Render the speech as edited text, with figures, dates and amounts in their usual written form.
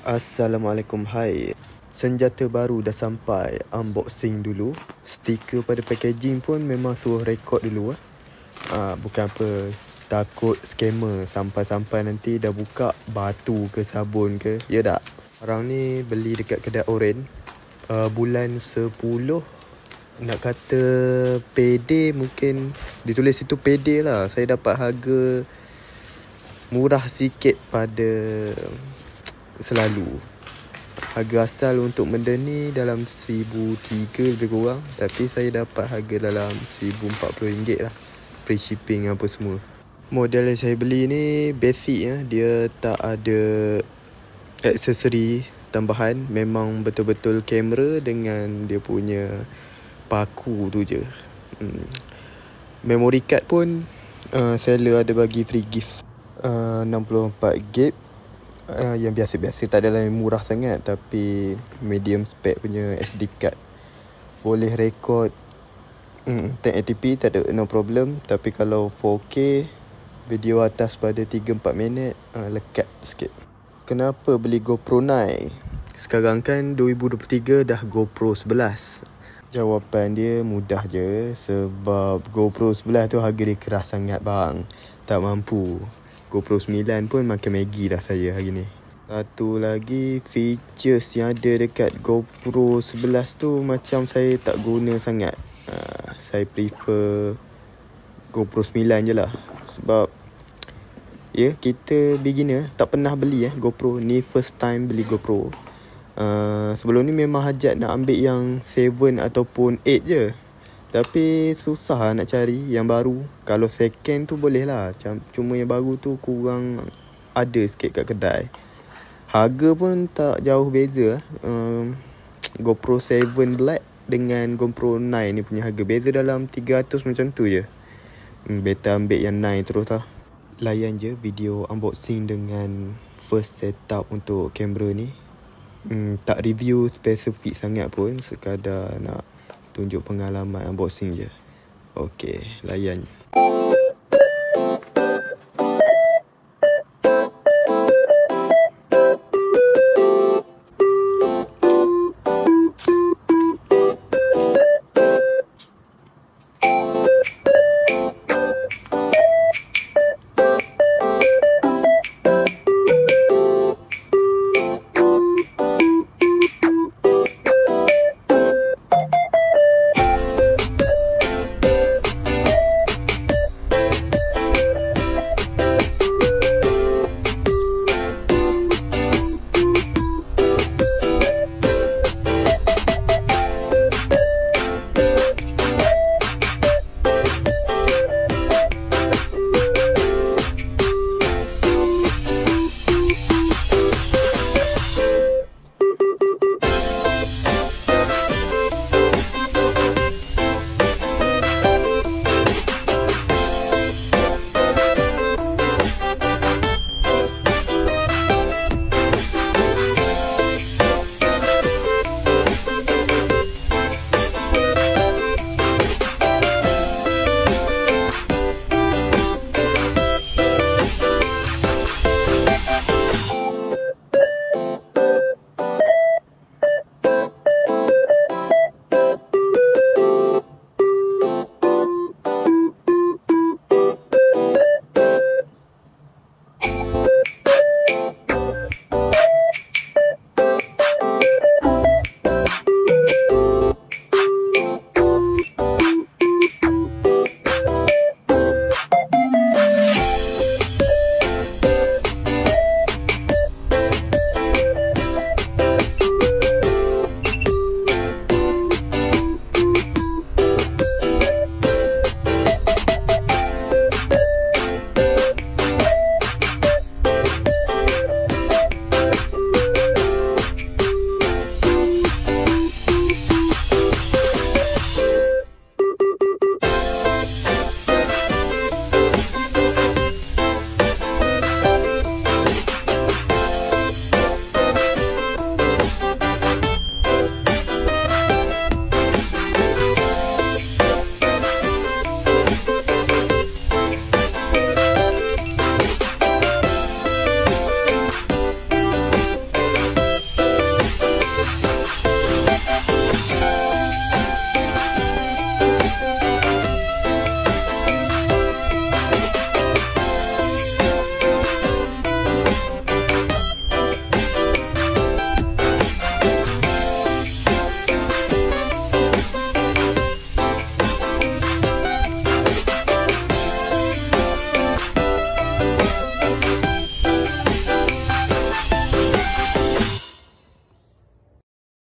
Assalamualaikum, hai. Senjata baru dah sampai, unboxing dulu. Stiker pada packaging pun memang suruh rekod dulu bukan apa, takut scammer sampai-sampai nanti dah buka batu ke sabun ke. Ya tak? Orang ni beli dekat kedai oren bulan 10. Nak kata payday, mungkin ditulis situ payday lah. Saya dapat harga murah sikit pada selalu. Harga asal untuk benda ni dalam 1,003 lebih kurang, tapi saya dapat harga dalam RM1,040 lah, free shipping apa semua. Model yang saya beli ni basic dia tak ada aksesori tambahan. Memang betul-betul kamera dengan dia punya paku tu je. Memory card pun seller ada bagi free gift 64GB. Yang biasa-biasa, tak adalah yang murah sangat, tapi medium spec punya SD card. Boleh rekod 1080p, tak ada, no problem. Tapi kalau 4K video atas pada 3-4 minit lekat sikit. Kenapa beli GoPro 9? Sekarang kan 2023 dah GoPro 11. Jawapan dia mudah je, sebab GoPro 11 tu harga dia keras sangat bang. Tak mampu. GoPro 9 pun makan Maggi dah saya hari ni. Satu lagi, features yang ada dekat GoPro 11 tu macam saya tak guna sangat. Saya prefer GoPro 9 je lah. Sebab kita beginner, tak pernah beli GoPro. Ni first time beli GoPro. Sebelum ni memang hajat nak ambil yang 7 ataupun 8 je. Tapi susah nak cari yang baru. Kalau second tu boleh lah, cuma yang baru tu kurang ada sikit kat kedai. Harga pun tak jauh beza. GoPro 7 Black dengan GoPro 9 ni punya harga beza dalam 300 macam tu je. Better ambil yang 9 terus lah. Layan je video unboxing dengan first setup untuk kamera ni. Tak review spesifik sangat pun, sekadar nak tunjuk pengalaman unboxing je. Okey, layan.